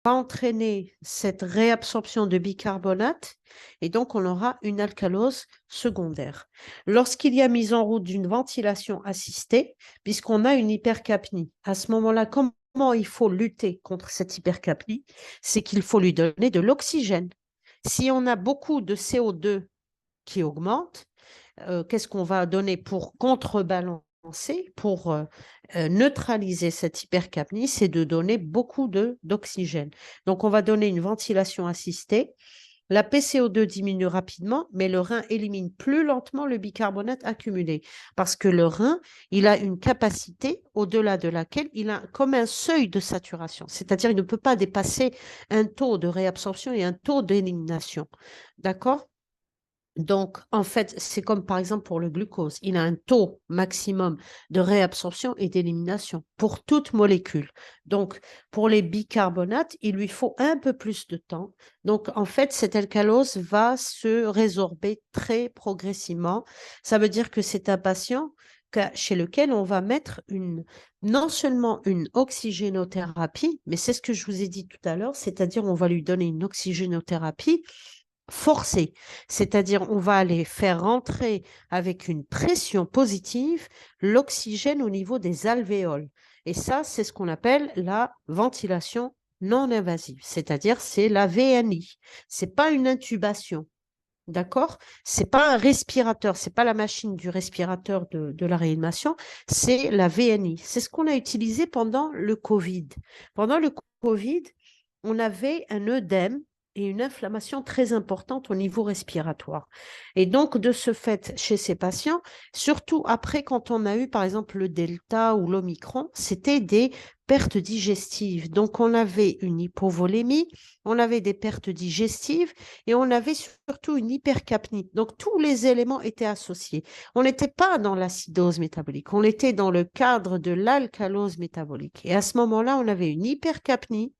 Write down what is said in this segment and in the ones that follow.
va entraîner cette réabsorption de bicarbonate et donc on aura une alcalose secondaire. Lorsqu'il y a mise en route d'une ventilation assistée, puisqu'on a une hypercapnie, à ce moment-là, comment il faut lutter contre cette hypercapnie? C'est qu'il faut lui donner de l'oxygène. Si on a beaucoup de CO2 qui augmente, qu'est-ce qu'on va donner pour contrebalancer, pour neutraliser cette hypercapnie? C'est de donner beaucoup d'oxygène. Donc, on va donner une ventilation assistée. La PCO2 diminue rapidement, mais le rein élimine plus lentement le bicarbonate accumulé parce que le rein, il a une capacité au-delà de laquelle il a comme un seuil de saturation, c'est-à-dire il ne peut pas dépasser un taux de réabsorption et un taux d'élimination. D'accord? Donc, en fait, c'est comme par exemple pour le glucose. Il a un taux maximum de réabsorption et d'élimination pour toute molécule. Donc, pour les bicarbonates, il lui faut un peu plus de temps. Donc, en fait, cette alcalose va se résorber très progressivement. Ça veut dire que c'est un patient chez lequel on va mettre non seulement une oxygénothérapie, mais c'est ce que je vous ai dit tout à l'heure, c'est-à-dire on va lui donner une oxygénothérapie forcée, c'est-à-dire on va aller faire rentrer avec une pression positive l'oxygène au niveau des alvéoles. Et ça, c'est ce qu'on appelle la ventilation non invasive, c'est-à-dire c'est la VNI. C'est pas une intubation, d'accord? C'est pas un respirateur, c'est pas la machine du respirateur de la réanimation, c'est la VNI. C'est ce qu'on a utilisé pendant le Covid. Pendant le Covid, on avait un œdème et une inflammation très importante au niveau respiratoire. Et donc, de ce fait, chez ces patients, surtout après quand on a eu, par exemple, le Delta ou l'Omicron, c'était des pertes digestives. Donc, on avait une hypovolémie, on avait des pertes digestives et on avait surtout une hypercapnie. Donc, tous les éléments étaient associés. On n'était pas dans l'acidose métabolique, on était dans le cadre de l'alcalose métabolique. Et à ce moment-là, on avait une hypercapnie,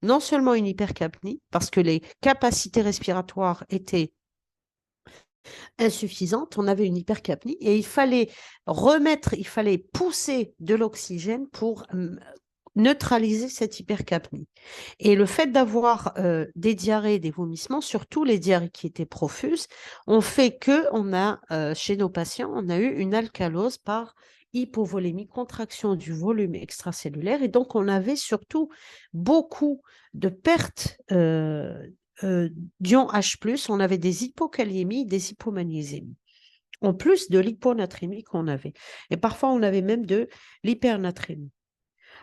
non seulement une hypercapnie, parce que les capacités respiratoires étaient insuffisantes, on avait une hypercapnie et il fallait pousser de l'oxygène pour neutraliser cette hypercapnie. Et le fait d'avoir des diarrhées, des vomissements, surtout les diarrhées qui étaient profuses, ont fait que chez nos patients, on a eu une alcalose par hypovolémie, contraction du volume extracellulaire. Et donc, on avait surtout beaucoup de pertes d'ion H+. On avait des hypokaliémies, des hypomagnésémies. En plus de l'hyponatrémie qu'on avait. Et parfois, on avait même de l'hypernatrémie.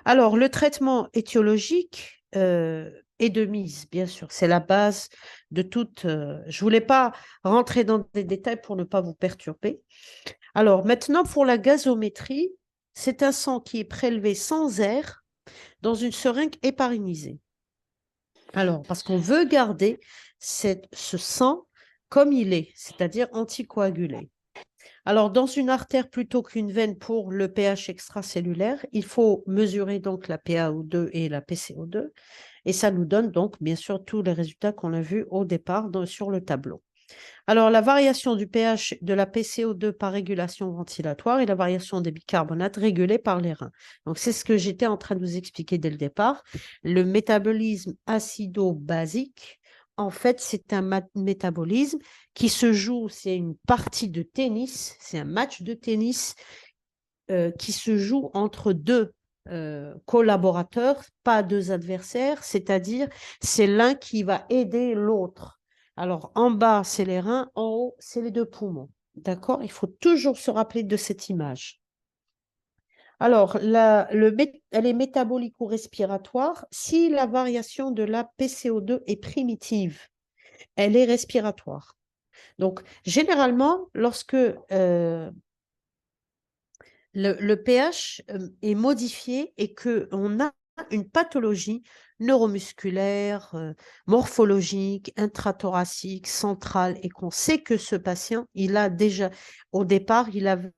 Alors, le traitement étiologique est de mise, bien sûr. C'est la base de toute. Je ne voulais pas rentrer dans des détails pour ne pas vous perturber. Alors, maintenant, pour la gazométrie, c'est un sang qui est prélevé sans air dans une seringue héparinisée. Alors, parce qu'on veut garder ce sang comme il est, c'est-à-dire anticoagulé. Alors, dans une artère plutôt qu'une veine pour le pH extracellulaire, il faut mesurer donc la PaO2 et la PCO2. Et ça nous donne donc, bien sûr, tous les résultats qu'on a vus au départ sur le tableau. Alors, la variation du pH de la PCO2 par régulation ventilatoire et la variation des bicarbonates régulés par les reins. Donc, c'est ce que j'étais en train de vous expliquer dès le départ. Le métabolisme acido-basique, en fait, c'est un métabolisme qui se joue, c'est une partie de tennis, c'est un match de tennis qui se joue entre deux collaborateurs, pas deux adversaires, c'est-à-dire c'est l'un qui va aider l'autre. Alors en bas, c'est les reins, en haut, c'est les deux poumons. D'accord? Il faut toujours se rappeler de cette image. Alors, elle est métabolique ou respiratoire. Si la variation de la PCO2 est primitive, elle est respiratoire. Donc, généralement, lorsque le pH est modifié et qu'on a une pathologie neuromusculaire, morphologique, intrathoracique, centrale, et qu'on sait que ce patient, il a déjà, au départ, il avait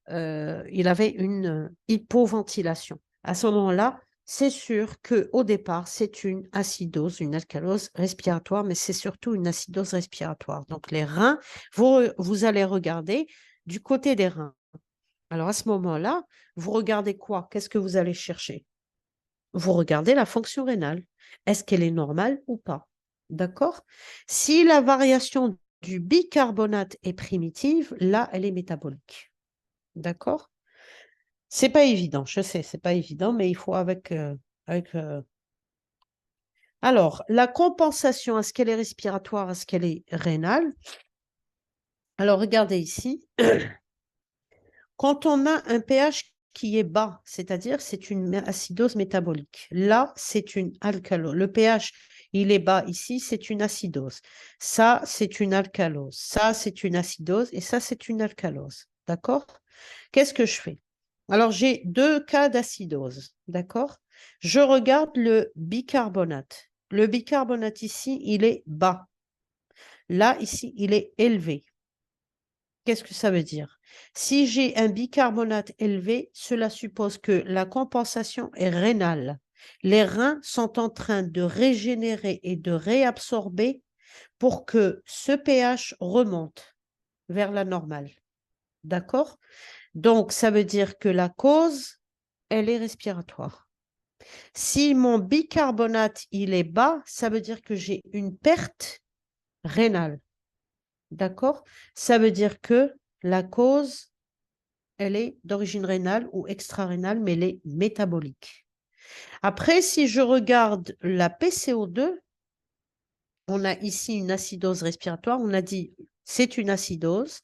une hypoventilation. À ce moment-là, c'est sûr qu'au départ, c'est une acidose, une alcalose respiratoire, mais c'est surtout une acidose respiratoire. Donc, les reins, vous allez regarder du côté des reins. Alors à ce moment-là, vous regardez quoi? Qu'est-ce que vous allez chercher? vous regardez la fonction rénale. Est-ce qu'elle est normale ou pas? D'accord? Si la variation du bicarbonate est primitive, là, elle est métabolique. D'accord? C'est pas évident, je sais, c'est pas évident, mais il faut avec. Alors, la compensation, est-ce qu'elle est respiratoire, est-ce qu'elle est rénale? Alors, regardez ici. Quand on a un pH qui est bas, c'est-à-dire c'est une acidose métabolique. Là, c'est une alcalose. Le pH, il est bas ici, c'est une acidose. Ça, c'est une alcalose. Ça, c'est une acidose. Et ça, c'est une alcalose. D'accord? Qu'est-ce que je fais? Alors, j'ai deux cas d'acidose. D'accord? Je regarde le bicarbonate. Le bicarbonate ici, il est bas. Là, ici, il est élevé. Qu'est-ce que ça veut dire? Si j'ai un bicarbonate élevé, cela suppose que la compensation est rénale. Les reins sont en train de régénérer et de réabsorber pour que ce pH remonte vers la normale. D'accord? Donc, ça veut dire que la cause, elle est respiratoire. Si mon bicarbonate, il est bas, ça veut dire que j'ai une perte rénale. D'accord? Ça veut dire que la cause, elle est d'origine rénale ou extra-rénale, mais elle est métabolique. Après, si je regarde la PCO2, on a ici une acidose respiratoire. On a dit c'est une acidose.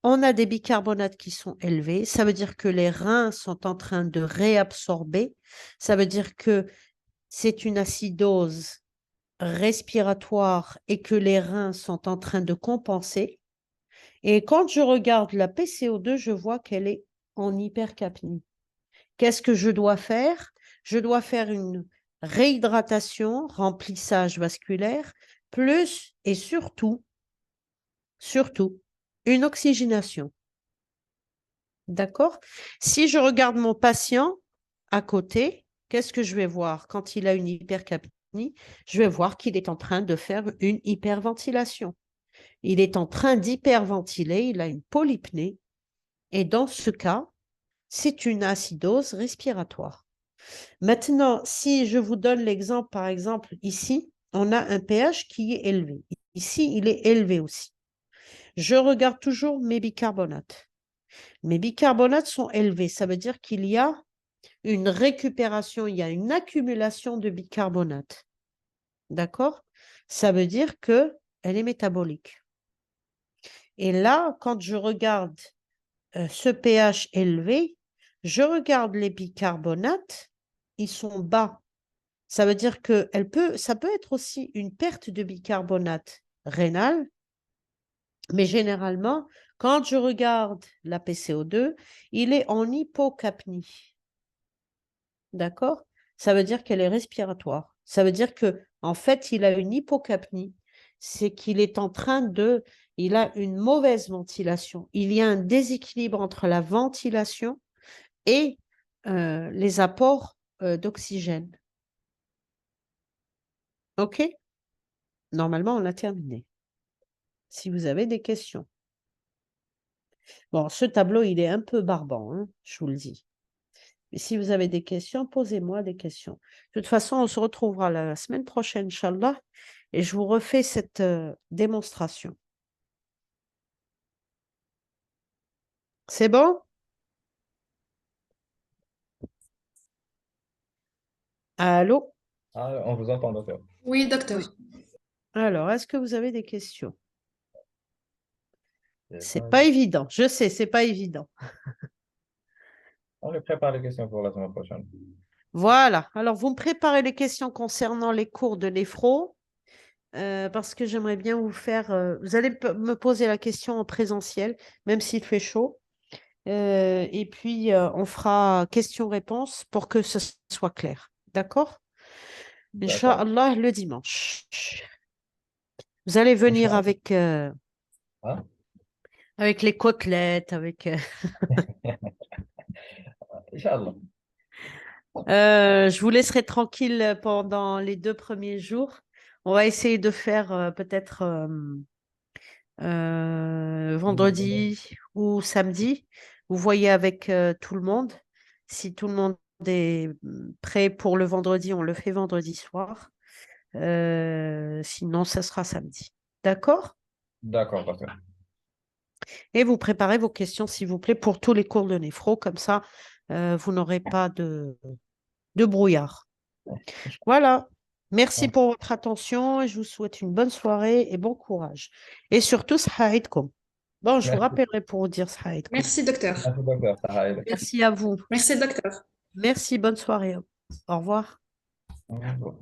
On a des bicarbonates qui sont élevés. Ça veut dire que les reins sont en train de réabsorber. Ça veut dire que c'est une acidose respiratoire et que les reins sont en train de compenser. Et quand je regarde la PCO2, je vois qu'elle est en hypercapnie. Qu'est-ce que je dois faire? Je dois faire une réhydratation, remplissage vasculaire, plus et surtout, une oxygénation. D'accord? Si je regarde mon patient à côté, qu'est-ce que je vais voir quand il a une hypercapnie? Je vais voir qu'il est en train de faire une hyperventilation. Il est en train d'hyperventiler, il a une polypnée, et dans ce cas, c'est une acidose respiratoire. Maintenant, si je vous donne l'exemple, par exemple, ici, on a un pH qui est élevé. Ici, il est élevé aussi. Je regarde toujours mes bicarbonates. Mes bicarbonates sont élevés. Ça veut dire qu'il y a une récupération, il y a une accumulation de bicarbonate. D'accord? Ça veut dire qu'elle est métabolique. Et là, quand je regarde ce pH élevé, je regarde les bicarbonates, ils sont bas. Ça veut dire que ça peut être aussi une perte de bicarbonate rénal, mais généralement, quand je regarde la PCO2, il est en hypocapnie. D'accord? Ça veut dire qu'elle est respiratoire. Ça veut dire que en fait, il a une hypocapnie. C'est qu'il est en train de, il a une mauvaise ventilation. Il y a un déséquilibre entre la ventilation et les apports d'oxygène. OK? Normalement, on a terminé. Si vous avez des questions. Bon, ce tableau, il est un peu barbant, hein, je vous le dis. Mais si vous avez des questions, posez-moi des questions. De toute façon, on se retrouvera la semaine prochaine, Inch'Allah, et je vous refais cette démonstration. C'est bon? Allô? Ah, on vous entend, docteur. Oui, Oui. docteur. Alors, est-ce que vous avez des questions? C'est C'est pas- pas évident. Je sais, c'est pas évident. On lui prépare les questions pour la semaine prochaine. Voilà. Alors, vous me préparez les questions concernant les cours de néphro, parce que j'aimerais bien vous faire. Vous allez me poser la question en présentiel, même s'il fait chaud. Et puis, on fera questions-réponses pour que ce soit clair. D'accord? D'accord. Inch'Allah, le dimanche. Vous allez venir Inch'Allah. Hein? avec les côtelettes, avec. Inch'Allah. Je vous laisserai tranquille pendant les 2 premiers jours. On va essayer de faire peut-être vendredi ou samedi. Vous voyez avec tout le monde. Si tout le monde est prêt pour le vendredi, on le fait vendredi soir. Sinon, ça sera samedi. D'accord? D'accord, parfait. Et vous préparez vos questions, s'il vous plaît, pour tous les cours de néphro. Comme ça, vous n'aurez pas de brouillard. Voilà. Merci pour votre attention. Je vous souhaite une bonne soirée et bon courage. Et surtout, sahaïdkoum. Bon, je vous Merci, rappellerai pour vous dire sahaïdkoum. Merci, docteur. merci, docteur. Ça va aider. Merci à vous. Merci, docteur. Merci, bonne soirée. Au revoir. Au revoir.